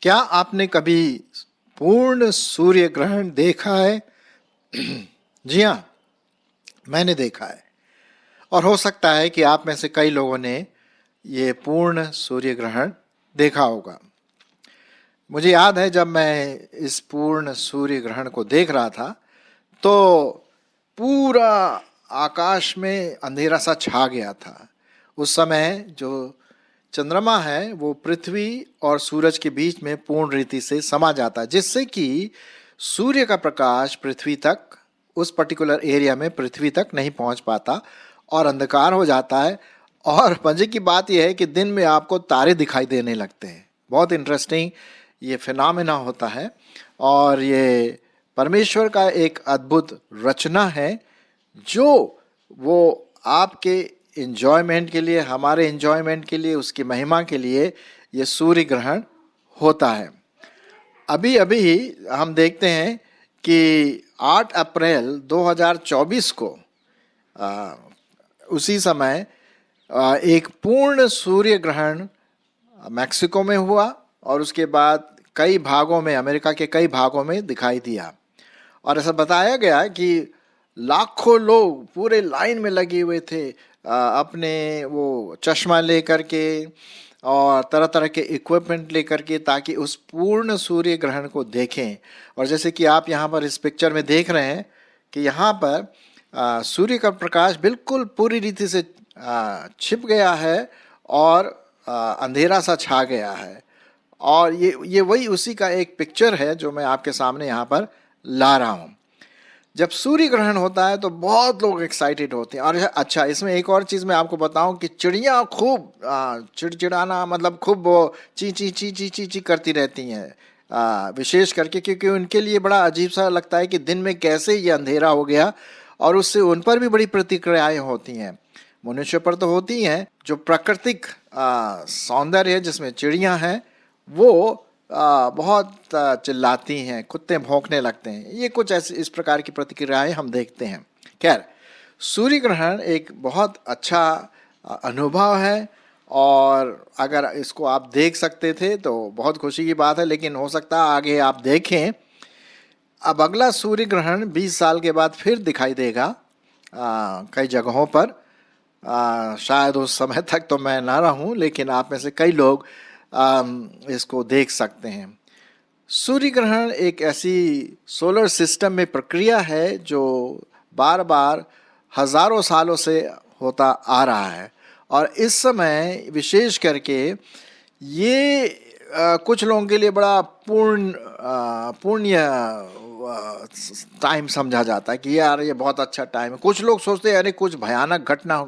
क्या आपने कभी पूर्ण सूर्य ग्रहण देखा है? जी हाँ, मैंने देखा है। और हो सकता है कि आप में से कई लोगों ने ये पूर्ण सूर्य ग्रहण देखा होगा। मुझे याद है जब मैं इस पूर्ण सूर्य ग्रहण को देख रहा था तो पूरा आकाश में अंधेरा सा छा गया था। उस समय जो चंद्रमा है वो पृथ्वी और सूरज के बीच में पूर्ण रीति से समा जाता है, जिससे कि सूर्य का प्रकाश पृथ्वी तक, उस पर्टिकुलर एरिया में पृथ्वी तक नहीं पहुंच पाता और अंधकार हो जाता है। और मजे की बात यह है कि दिन में आपको तारे दिखाई देने लगते हैं। बहुत इंटरेस्टिंग ये फिनोमेना होता है और ये परमेश्वर का एक अद्भुत रचना है जो वो आपके एंजॉयमेंट के लिए, हमारे एंजॉयमेंट के लिए, उसकी महिमा के लिए ये सूर्य ग्रहण होता है। अभी अभी हम देखते हैं कि 8 अप्रैल 2024 को उसी समय एक पूर्ण सूर्य ग्रहण मैक्सिको में हुआ और उसके बाद कई भागों में, अमेरिका के कई भागों में दिखाई दिया। और ऐसा बताया गया कि लाखों लोग पूरे लाइन में लगे हुए थे अपने वो चश्मा लेकर के और तरह तरह के इक्विपमेंट लेकर के, ताकि उस पूर्ण सूर्य ग्रहण को देखें। और जैसे कि आप यहाँ पर इस पिक्चर में देख रहे हैं कि यहाँ पर सूर्य का प्रकाश बिल्कुल पूरी रीति से छिप गया है और अंधेरा सा छा गया है। और ये वही उसी का एक पिक्चर है जो मैं आपके सामने यहाँ पर ला रहा हूँ। जब सूर्य ग्रहण होता है तो बहुत लोग एक्साइटेड होते हैं। और अच्छा, इसमें एक और चीज़ मैं आपको बताऊं कि चिड़िया खूब चिड़चिड़ाना, मतलब खूब वो ची ची ची ची ची ची करती रहती हैं, विशेष करके क्योंकि उनके लिए बड़ा अजीब सा लगता है कि दिन में कैसे ये अंधेरा हो गया, और उससे उन पर भी बड़ी प्रतिक्रियाएं होती हैं। मनुष्य पर तो होती हैं। जो प्राकृतिक सौंदर्य है जिसमें चिड़ियाँ हैं वो बहुत चिल्लाती हैं, कुत्ते भौंकने लगते हैं। ये कुछ ऐसे इस प्रकार की प्रतिक्रियाएं हम देखते हैं। खैर, सूर्य ग्रहण एक बहुत अच्छा अनुभव है और अगर इसको आप देख सकते थे तो बहुत खुशी की बात है, लेकिन हो सकता है आगे आप देखें। अब अगला सूर्य ग्रहण 20 साल के बाद फिर दिखाई देगा कई जगहों पर। शायद उस समय तक तो मैं ना रहूं, लेकिन आप में से कई लोग इसको देख सकते हैं। सूर्य ग्रहण एक ऐसी सोलर सिस्टम में प्रक्रिया है जो बार बार हजारों सालों से होता आ रहा है। और इस समय विशेष करके ये कुछ लोगों के लिए बड़ा पुण्य टाइम समझा जाता है कि यार ये बहुत अच्छा टाइम है। कुछ लोग सोचते हैं अरे कुछ भयानक घटना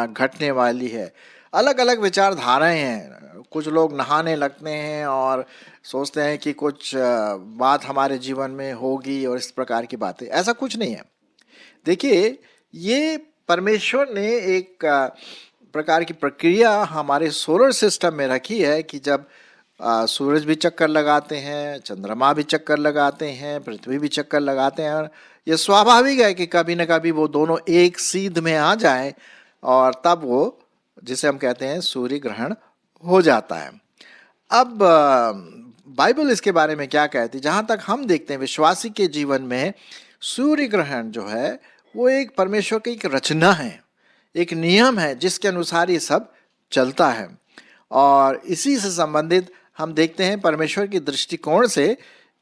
घटने वाली है। अलग अलग विचारधाराएं हैं। कुछ लोग नहाने लगते हैं और सोचते हैं कि कुछ बात हमारे जीवन में होगी और इस प्रकार की बातें। ऐसा कुछ नहीं है। देखिए, ये परमेश्वर ने एक प्रकार की प्रक्रिया हमारे सोलर सिस्टम में रखी है कि जब सूरज भी चक्कर लगाते हैं, चंद्रमा भी चक्कर लगाते हैं, पृथ्वी भी चक्कर लगाते हैं, और ये स्वाभाविक है कि कभी न कभी वो दोनों एक सीध में आ जाएं और तब वो, जिसे हम कहते हैं, सूर्य ग्रहण हो जाता है। अब बाइबल इसके बारे में क्या कहती है? जहाँ तक हम देखते हैं विश्वासी के जीवन में सूर्य ग्रहण जो है वो एक परमेश्वर की एक रचना है, एक नियम है जिसके अनुसार ये सब चलता है। और इसी से संबंधित हम देखते हैं परमेश्वर की दृष्टिकोण से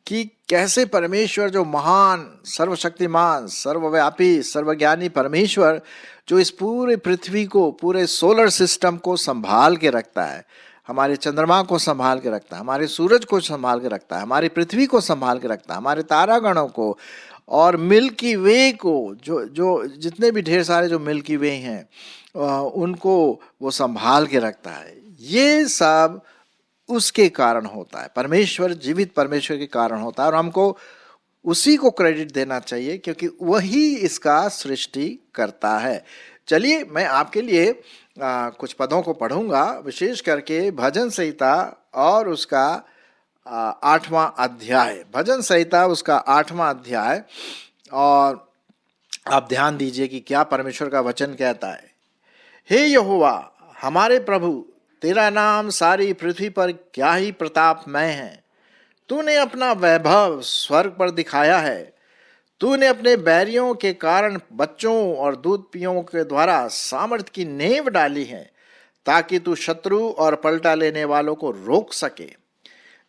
कि कैसे परमेश्वर जो महान, सर्वशक्तिमान, सर्वव्यापी, सर्वज्ञानी परमेश्वर जो इस पूरे पृथ्वी को, पूरे सोलर सिस्टम को संभाल के रखता है, हमारे चंद्रमा को संभाल के रखता है, हमारे सूरज को संभाल के रखता है, हमारी पृथ्वी को संभाल के रखता है, हमारे तारागणों को और मिल्की वे को, जो जितने भी ढेर सारे जो मिल्की वे हैं उनको वो संभाल के रखता है। ये सब उसके कारण होता है। परमेश्वर, जीवित परमेश्वर के कारण होता है और हमको उसी को क्रेडिट देना चाहिए क्योंकि वही इसका सृष्टि करता है। चलिए, मैं आपके लिए कुछ पदों को पढ़ूंगा, विशेष करके भजन संहिता और उसका 8वां अध्याय। भजन संहिता उसका 8वां अध्याय और आप ध्यान दीजिए कि क्या परमेश्वर का वचन कहता है। हे यहोवा हमारे प्रभु, तेरा नाम सारी पृथ्वी पर क्या ही प्रतापमय है। तूने अपना वैभव स्वर्ग पर दिखाया है। तूने अपने बैरियों के कारण बच्चों और दूध पियों के द्वारा सामर्थ की नींव डाली है, ताकि तू शत्रु और पलटा लेने वालों को रोक सके।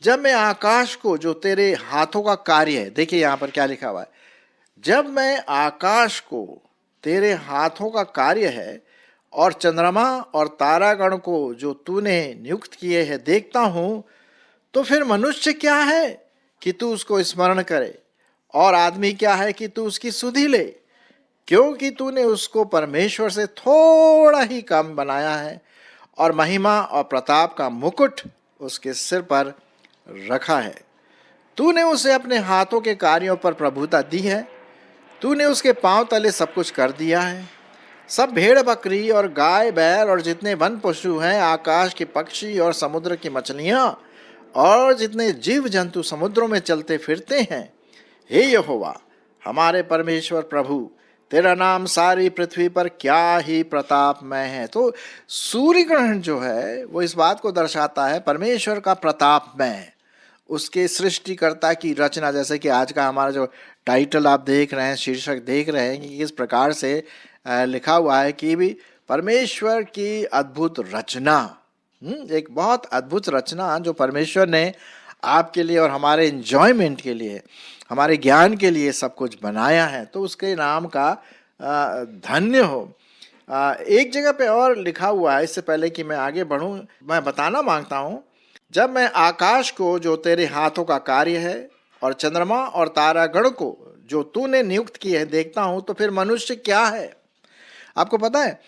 जब मैं आकाश को जो तेरे हाथों का कार्य है, देखिए यहां पर क्या लिखा हुआ है, जब मैं आकाश को तेरे हाथों का कार्य है और चंद्रमा और तारागण को जो तूने नियुक्त किए हैं देखता हूं, तो फिर मनुष्य क्या है कि तू उसको स्मरण करे, और आदमी क्या है कि तू उसकी सुधि ले। क्योंकि तूने उसको परमेश्वर से थोड़ा ही कम बनाया है और महिमा और प्रताप का मुकुट उसके सिर पर रखा है। तूने उसे अपने हाथों के कार्यों पर प्रभुता दी है। तूने उसके पांव तले सब कुछ कर दिया है। सब भेड़ बकरी और गाय बैल और जितने वन पशु हैं, आकाश के पक्षी और समुद्र की मछलियां और जितने जीव जंतु समुद्रों में चलते फिरते हैं, हे यहोवा हमारे परमेश्वर प्रभु, तेरा नाम सारी पृथ्वी पर क्या ही प्रतापमय है। तो सूर्य ग्रहण जो है वो इस बात को दर्शाता है परमेश्वर का प्रतापमय, उसके सृष्टिकर्ता की रचना। जैसे कि आज का हमारा जो टाइटल आप देख रहे हैं, शीर्षक देख रहे हैं कि किस प्रकार से लिखा हुआ है कि भी परमेश्वर की अद्भुत रचना, एक बहुत अद्भुत रचना जो परमेश्वर ने आपके लिए और हमारे एंजॉयमेंट के लिए, हमारे ज्ञान के लिए सब कुछ बनाया है। तो उसके नाम का धन्य हो। एक जगह पे और लिखा हुआ है, इससे पहले कि मैं आगे बढ़ूं, मैं बताना मांगता हूं, जब मैं आकाश को जो तेरे हाथों का कार्य है और चंद्रमा और तारागण को जो तूने नियुक्त किए हैं देखता हूं, तो फिर मनुष्य क्या है। आपको पता है,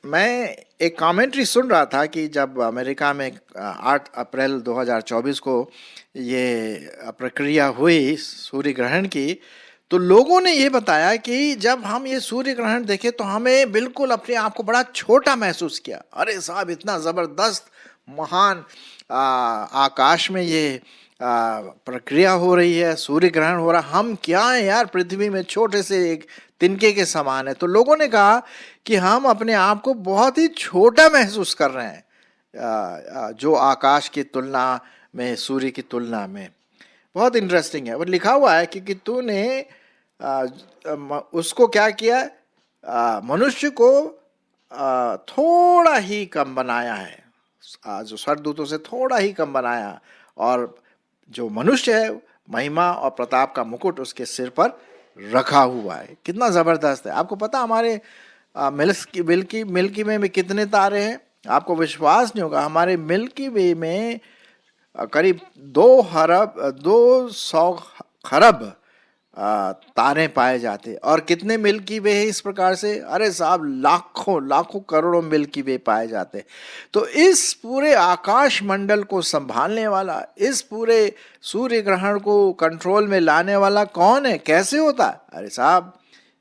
मैं एक कमेंट्री सुन रहा था कि जब अमेरिका में 8 अप्रैल 2024 को ये प्रक्रिया हुई सूर्य ग्रहण की, तो लोगों ने ये बताया कि जब हम ये सूर्य ग्रहण देखे तो हमें बिल्कुल अपने आप को बड़ा छोटा महसूस किया। अरे साहब, इतना ज़बरदस्त महान आकाश में ये प्रक्रिया हो रही है, सूर्य ग्रहण हो रहा, हम क्या है यार, पृथ्वी में छोटे से एक तिनके के समान है। तो लोगों ने कहा कि हम अपने आप को बहुत ही छोटा महसूस कर रहे हैं जो आकाश की तुलना में, सूर्य की तुलना में। बहुत इंटरेस्टिंग है। वो लिखा हुआ है कि तूने उसको क्या किया, मनुष्य को थोड़ा ही कम बनाया है, जो स्वर्गदूतों से थोड़ा ही कम बनाया, और जो मनुष्य है महिमा और प्रताप का मुकुट उसके सिर पर रखा हुआ है। कितना ज़बरदस्त है। आपको पता हमारे मिल्की वे में कितने तारे हैं? आपको विश्वास नहीं होगा, हमारे मिल्की वे में करीब 200 खरब तारे पाए जाते। और कितने मिल्की वे हैं इस प्रकार से? अरे साहब, लाखों करोड़ों मिल्की वे पाए जाते। तो इस पूरे आकाश मंडल को संभालने वाला, इस पूरे सूर्य ग्रहण को कंट्रोल में लाने वाला कौन है, कैसे होता? अरे साहब,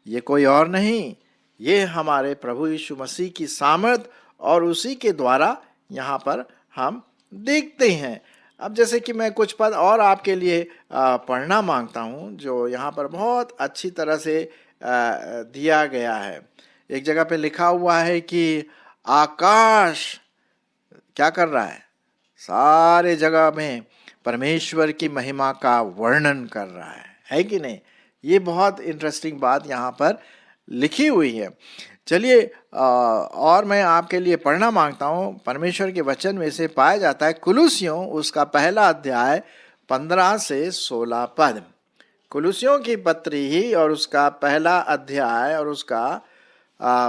ये कोई और नहीं, ये हमारे प्रभु यीशु मसीह की सामर्थ, और उसी के द्वारा यहाँ पर हम देखते हैं। अब जैसे कि मैं कुछ पद और आपके लिए पढ़ना मांगता हूँ, जो यहाँ पर बहुत अच्छी तरह से दिया गया है। एक जगह पे लिखा हुआ है कि आकाश क्या कर रहा है, सारे जगह में परमेश्वर की महिमा का वर्णन कर रहा है कि नहीं? ये बहुत इंटरेस्टिंग बात यहाँ पर लिखी हुई है। चलिए और मैं आपके लिए पढ़ना मांगता हूँ। परमेश्वर के वचन में से पाया जाता है कुलुसियों उसका पहला अध्याय 15 से 16 पद। कुलुसियों की पत्री ही और उसका पहला अध्याय और उसका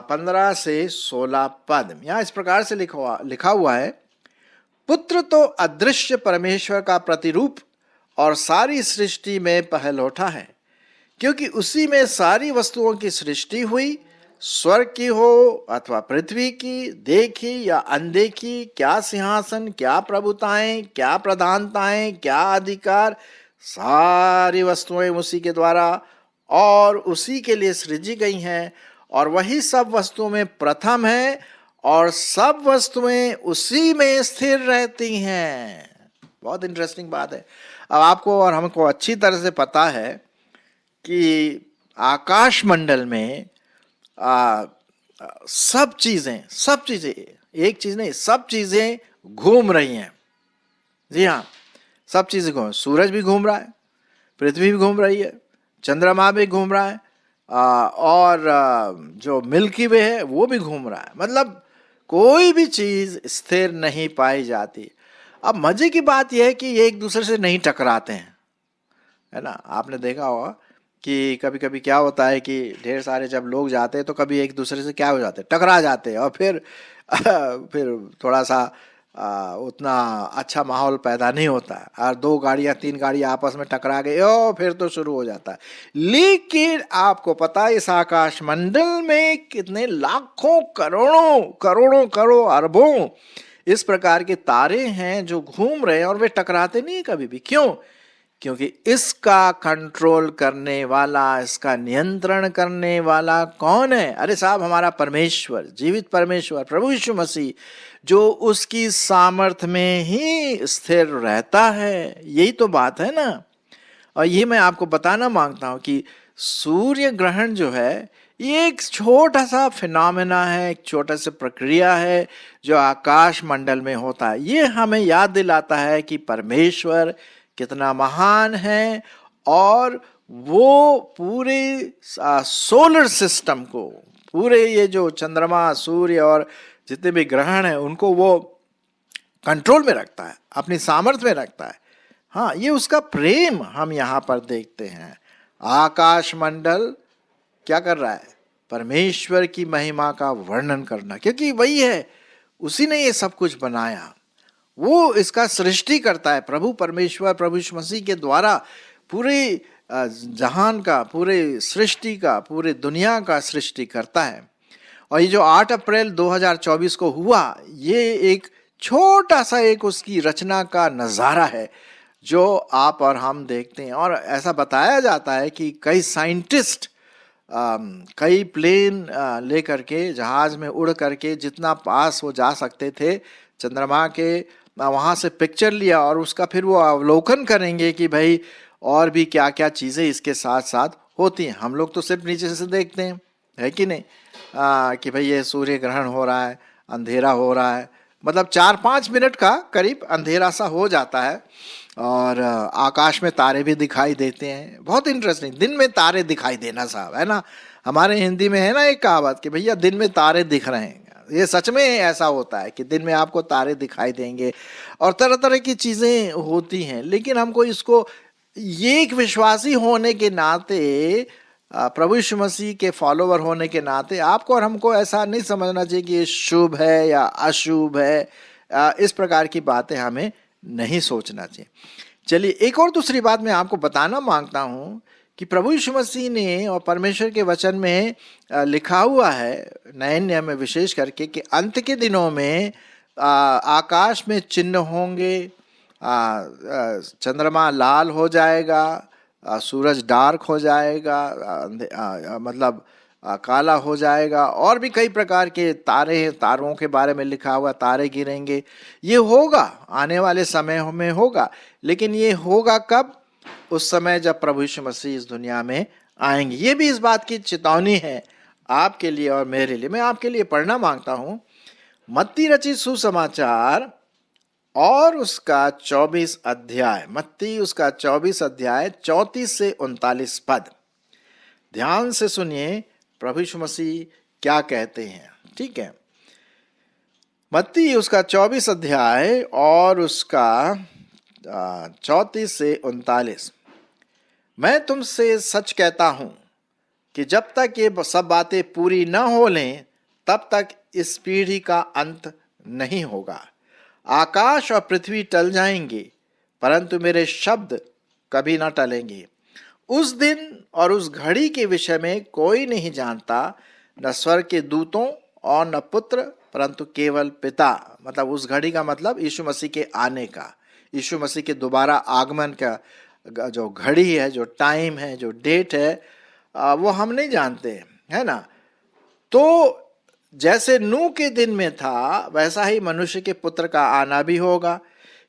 15 से 16 पद। यहाँ इस प्रकार से लिखा हुआ है, पुत्र तो अदृश्य परमेश्वर का प्रतिरूप और सारी सृष्टि में पहलौठा है, क्योंकि उसी में सारी वस्तुओं की सृष्टि हुई, स्वर्ग की हो अथवा पृथ्वी की, देखी या अनदेखी, क्या सिंहासन, क्या प्रभुताएं, क्या प्रधानताएं, क्या अधिकार, सारी वस्तुएं उसी के द्वारा और उसी के लिए सृजी गई हैं, और वही सब वस्तुओं में प्रथम है और सब वस्तुएं उसी में स्थिर रहती हैं। बहुत इंटरेस्टिंग बात है। अब आपको और हमको अच्छी तरह से पता है कि आकाश मंडल में सब चीजें एक चीज नहीं, सब चीजें घूम रही हैं। जी हाँ, सब चीजें घूम, सूरज भी घूम रहा है, पृथ्वी भी घूम रही है, चंद्रमा भी घूम रहा है, और जो मिल्की वे है वो भी घूम रहा है। मतलब कोई भी चीज स्थिर नहीं पाई जाती। अब मजे की बात यह है कि ये एक दूसरे से नहीं टकराते हैं, है ना। आपने देखा होगा कि कभी कभी क्या होता है कि ढेर सारे जब लोग जाते हैं तो कभी एक दूसरे से क्या हो जाते हैं, टकरा जाते हैं, और फिर थोड़ा सा उतना अच्छा माहौल पैदा नहीं होता है, और 2 गाड़ियां 3 गाड़ियां आपस में टकरा गए, ओ फिर तो शुरू हो जाता है। लेकिन आपको पता है इस आकाश मंडल में कितने लाखों करोड़ों अरबों इस प्रकार के तारे हैं जो घूम रहे हैं, और वे टकराते नहीं कभी भी। क्यों? क्योंकि इसका कंट्रोल करने वाला, इसका नियंत्रण करने वाला कौन है? अरे साहब, हमारा परमेश्वर, जीवित परमेश्वर प्रभु यीशु मसीह, जो उसकी सामर्थ्य में ही स्थिर रहता है। यही तो बात है ना। और ये मैं आपको बताना मांगता हूं कि सूर्य ग्रहण जो है ये एक छोटा सा फिनोमेना है, एक छोटा सा प्रक्रिया है जो आकाश मंडल में होता है। ये हमें याद दिलाता है कि परमेश्वर कितना महान है, और वो पूरे सोलर सिस्टम को, पूरे ये जो चंद्रमा, सूर्य और जितने भी ग्रहण हैं उनको वो कंट्रोल में रखता है, अपनी सामर्थ्य में रखता है। हाँ, ये उसका प्रेम हम यहाँ पर देखते हैं। आकाश मंडल क्या कर रहा है? परमेश्वर की महिमा का वर्णन करना, क्योंकि वही है, उसी ने ये सब कुछ बनाया, वो इसका सृष्टि करता है। प्रभु परमेश्वर प्रभु यीशु मसीह के द्वारा पूरे जहान का, पूरे सृष्टि का, पूरे दुनिया का सृष्टि करता है। और ये जो 8 अप्रैल 2024 को हुआ, ये एक छोटा सा एक उसकी रचना का नज़ारा है जो आप और हम देखते हैं। और ऐसा बताया जाता है कि कई साइंटिस्ट कई प्लेन लेकर के, जहाज में उड़ करके जितना पास वो जा सकते थे चंद्रमा के, वहाँ से पिक्चर लिया, और उसका फिर वो अवलोकन करेंगे कि भाई और भी क्या क्या चीज़ें इसके साथ साथ होती हैं। हम लोग तो सिर्फ नीचे से देखते हैं, है कि नहीं, कि भाई ये सूर्य ग्रहण हो रहा है, अंधेरा हो रहा है, मतलब 4-5 मिनट का करीब अंधेरा सा हो जाता है, और आकाश में तारे भी दिखाई देते हैं। बहुत इंटरेस्टिंग, दिन में तारे दिखाई देना साहब, है ना। हमारे हिंदी में है ना एक कहावत कि भैया दिन में तारे दिख रहे हैं। ये सच में ऐसा होता है कि दिन में आपको तारे दिखाई देंगे, और तरह तरह की चीज़ें होती हैं। लेकिन हमको इसको, ये एक विश्वासी होने के नाते, प्रभु यीशु मसीह के फॉलोवर होने के नाते, आपको और हमको ऐसा नहीं समझना चाहिए कि ये शुभ है या अशुभ है। इस प्रकार की बातें हमें नहीं सोचना चाहिए। चलिए, एक और दूसरी बात मैं आपको बताना मांगता हूँ कि प्रभु यीशु मसीह ने और परमेश्वर के वचन में लिखा हुआ है, नए नियम में विशेष करके, कि अंत के दिनों में आकाश में चिन्ह होंगे, चंद्रमा लाल हो जाएगा, सूरज डार्क हो जाएगा, मतलब काला हो जाएगा, और भी कई प्रकार के तारे हैं, तारों के बारे में लिखा हुआ, तारे गिरेंगे। ये होगा, आने वाले समय में होगा। लेकिन ये होगा कब? उस समय जब प्रभु यीशु मसीह इस दुनिया में आएंगे। ये भी इस बात की चेतावनी है आपके लिए और मेरे लिए। मैं आपके लिए पढ़ना मांगता हूं मत्ती रचित सुसमाचार और उसका 24 अध्याय, मत्ती उसका 24 अध्याय 34 से 39 पद। ध्यान से सुनिए प्रभु यीशु मसीह क्या कहते हैं, ठीक है। मत्ती उसका 24 अध्याय और उसका 34 से 39। मैं तुमसे सच कहता हूं कि जब तक ये सब बातें पूरी न हो लें, तब तक इस पीढ़ी का अंत नहीं होगा। आकाश और पृथ्वी टल जाएंगे, परंतु मेरे शब्द कभी न टलेंगे। उस दिन और उस घड़ी के विषय में कोई नहीं जानता, न स्वर्ग के दूतों और न पुत्र, परंतु केवल पिता। मतलब उस घड़ी का मतलब यीशु मसीह के आने का, यीशु मसीह के दोबारा आगमन का जो घड़ी है, जो टाइम है, जो डेट है, वो हम नहीं जानते, है ना। तो जैसे नूह के दिन में था, वैसा ही मनुष्य के पुत्र का आना भी होगा।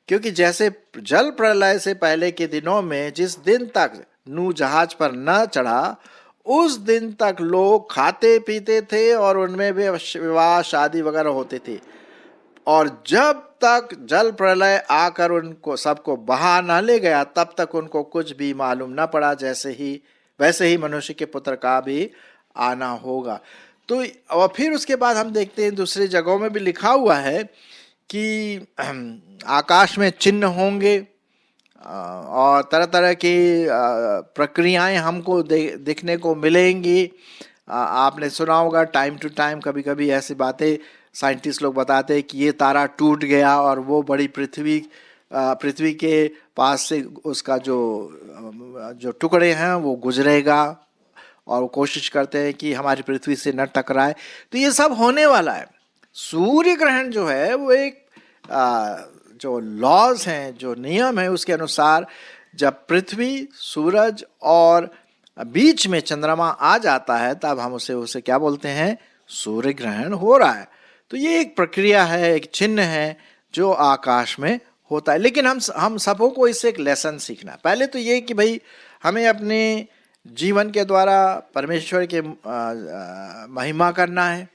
क्योंकि जैसे जल प्रलय से पहले के दिनों में जिस दिन तक नूह जहाज पर न चढ़ा, उस दिन तक लोग खाते पीते थे और उनमें भी विवाह शादी वगैरह होते थे, और जब तक जल प्रलय आकर उनको सबको बहा न ले गया तब तक उनको कुछ भी मालूम न पड़ा, वैसे ही मनुष्य के पुत्र का भी आना होगा। तो और फिर उसके बाद हम देखते हैं दूसरी जगहों में भी लिखा हुआ है कि आकाश में चिन्ह होंगे और तरह तरह की प्रक्रियाएं हमको दिखने को मिलेंगी। आपने सुना होगा टाइम टू टाइम कभी कभी ऐसी बातें साइंटिस्ट लोग बताते हैं कि ये तारा टूट गया और वो बड़ी पृथ्वी के पास से उसका जो टुकड़े हैं वो गुजरेगा, और वो कोशिश करते हैं कि हमारी पृथ्वी से न टकराए। तो ये सब होने वाला है। सूर्य ग्रहण जो है वो एक जो लॉज हैं, जो नियम है, उसके अनुसार जब पृथ्वी, सूरज और बीच में चंद्रमा आ जाता है तब हम उसे क्या बोलते हैं, सूर्य ग्रहण हो रहा है। तो ये एक प्रक्रिया है, एक चिन्ह है जो आकाश में होता है। लेकिन हम सबों को इससे एक लेसन सीखना है। पहले तो ये कि भाई हमें अपने जीवन के द्वारा परमेश्वर के महिमा करना है,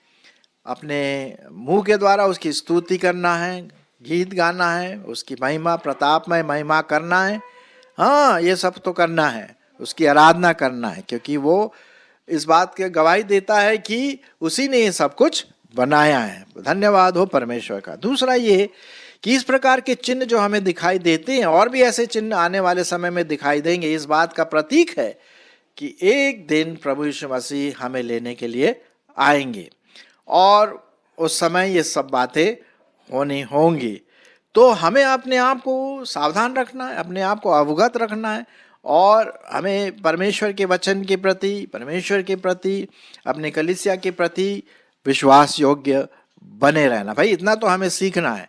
अपने मुंह के द्वारा उसकी स्तुति करना है, गीत गाना है, उसकी महिमा, प्रतापमय महिमा करना है। हाँ, ये सब तो करना है, उसकी आराधना करना है, क्योंकि वो इस बात की गवाही देता है कि उसी ने ये सब कुछ बनाया है। धन्यवाद हो परमेश्वर का। दूसरा ये कि इस प्रकार के चिन्ह जो हमें दिखाई देते हैं, और भी ऐसे चिन्ह आने वाले समय में दिखाई देंगे, इस बात का प्रतीक है कि एक दिन प्रभु यीशु मसीह हमें लेने के लिए आएंगे और उस समय ये सब बातें होनी होंगी। तो हमें अपने आप को सावधान रखना है, अपने आप को अवगत रखना है, और हमें परमेश्वर के वचन के प्रति, परमेश्वर के प्रति, अपने कलीसिया के प्रति विश्वास योग्य बने रहना। भाई इतना तो हमें सीखना है,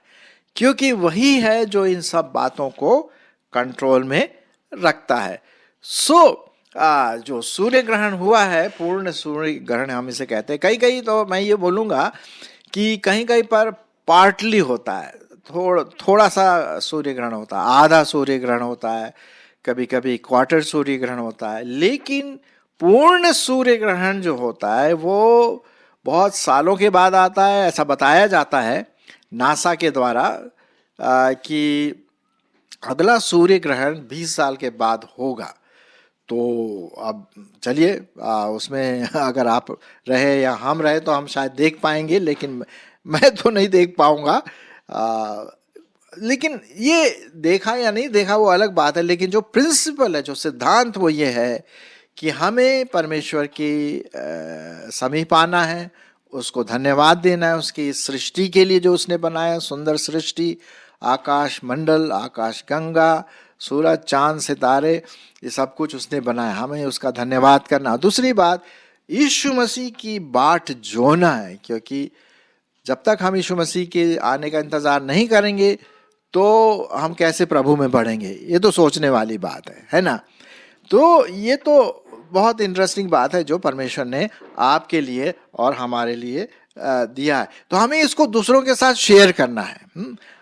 क्योंकि वही है जो इन सब बातों को कंट्रोल में रखता है। जो सूर्य ग्रहण हुआ है, पूर्ण सूर्य ग्रहण हम इसे कहते हैं। कहीं तो मैं ये बोलूँगा कि कहीं पर पार्टली होता है, थोड़ा सा सूर्य ग्रहण होता है, आधा सूर्य ग्रहण होता है, कभी कभी क्वार्टर सूर्य ग्रहण होता है। लेकिन पूर्ण सूर्य ग्रहण जो होता है वो बहुत सालों के बाद आता है। ऐसा बताया जाता है नासा के द्वारा कि अगला सूर्य ग्रहण 20 साल के बाद होगा। तो अब चलिए उसमें अगर आप रहे या हम रहे तो हम शायद देख पाएंगे, लेकिन मैं तो नहीं देख पाऊंगा। लेकिन ये देखा या नहीं देखा वो अलग बात है। लेकिन जो प्रिंसिपल है, जो सिद्धांत, वो ये है कि हमें परमेश्वर की समीप आना है, उसको धन्यवाद देना है उसकी सृष्टि के लिए जो उसने बनाया, सुंदर सृष्टि, आकाश मंडल, आकाश गंगा, सूरज, चांद, सितारे, ये सब कुछ उसने बनाया, हमें उसका धन्यवाद करना। दूसरी बात, यीशु मसीह की बाट जोना है, क्योंकि जब तक हम यीशु मसीह के आने का इंतजार नहीं करेंगे तो हम कैसे प्रभु में बढ़ेंगे, ये तो सोचने वाली बात है ना। तो ये तो बहुत इंटरेस्टिंग बात है जो परमेश्वर ने आपके लिए और हमारे लिए दिया है। तो हमें इसको दूसरों के साथ शेयर करना है।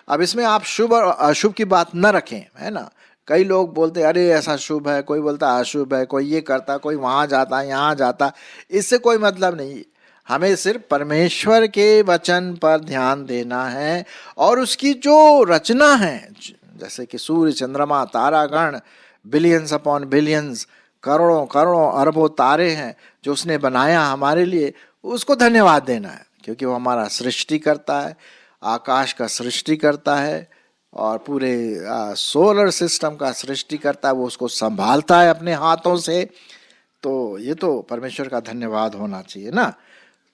अब इसमें आप शुभ और अशुभ की बात न रखें, है ना। कई लोग बोलते हैं अरे ऐसा शुभ है, कोई बोलता है अशुभ है, कोई ये करता, कोई वहाँ जाता, यहाँ जाता। इससे कोई मतलब नहीं। हमें सिर्फ परमेश्वर के वचन पर ध्यान देना है और उसकी जो रचना है, जैसे कि सूर्य, चंद्रमा, तारागण, बिलियंस अपॉन बिलियंस, करोड़ों करोड़ों अरबों तारे हैं जो उसने बनाया हमारे लिए, उसको धन्यवाद देना है, क्योंकि वो हमारा सृष्टि करता है, आकाश का सृष्टि करता है और पूरे सोलर सिस्टम का सृष्टि करता है। वो उसको संभालता है अपने हाथों से। तो ये तो परमेश्वर का धन्यवाद होना चाहिए ना।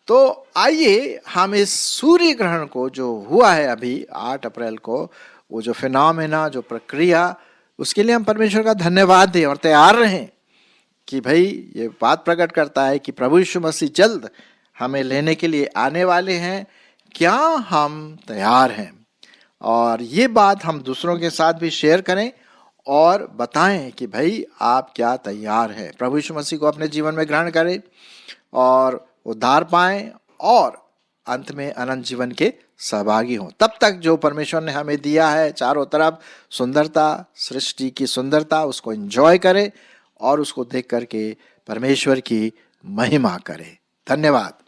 तो आइए हम इस सूर्य ग्रहण को जो हुआ है अभी 8 अप्रैल को, वो जो फिनोमेना, जो प्रक्रिया, उसके लिए हम परमेश्वर का धन्यवाद दें और तैयार रहें कि भाई ये बात प्रकट करता है कि प्रभु यीशु मसीह जल्द हमें लेने के लिए आने वाले हैं। क्या हम तैयार हैं? और ये बात हम दूसरों के साथ भी शेयर करें और बताएं कि भाई आप क्या तैयार हैं। प्रभु यीशु मसीह को अपने जीवन में ग्रहण करें और उद्धार पाएं और अंत में अनंत जीवन के सहभागी हों। तब तक जो परमेश्वर ने हमें दिया है चारों तरफ सुंदरता, सृष्टि की सुंदरता, उसको एंजॉय करें और उसको देख करके परमेश्वर की महिमा करे। धन्यवाद।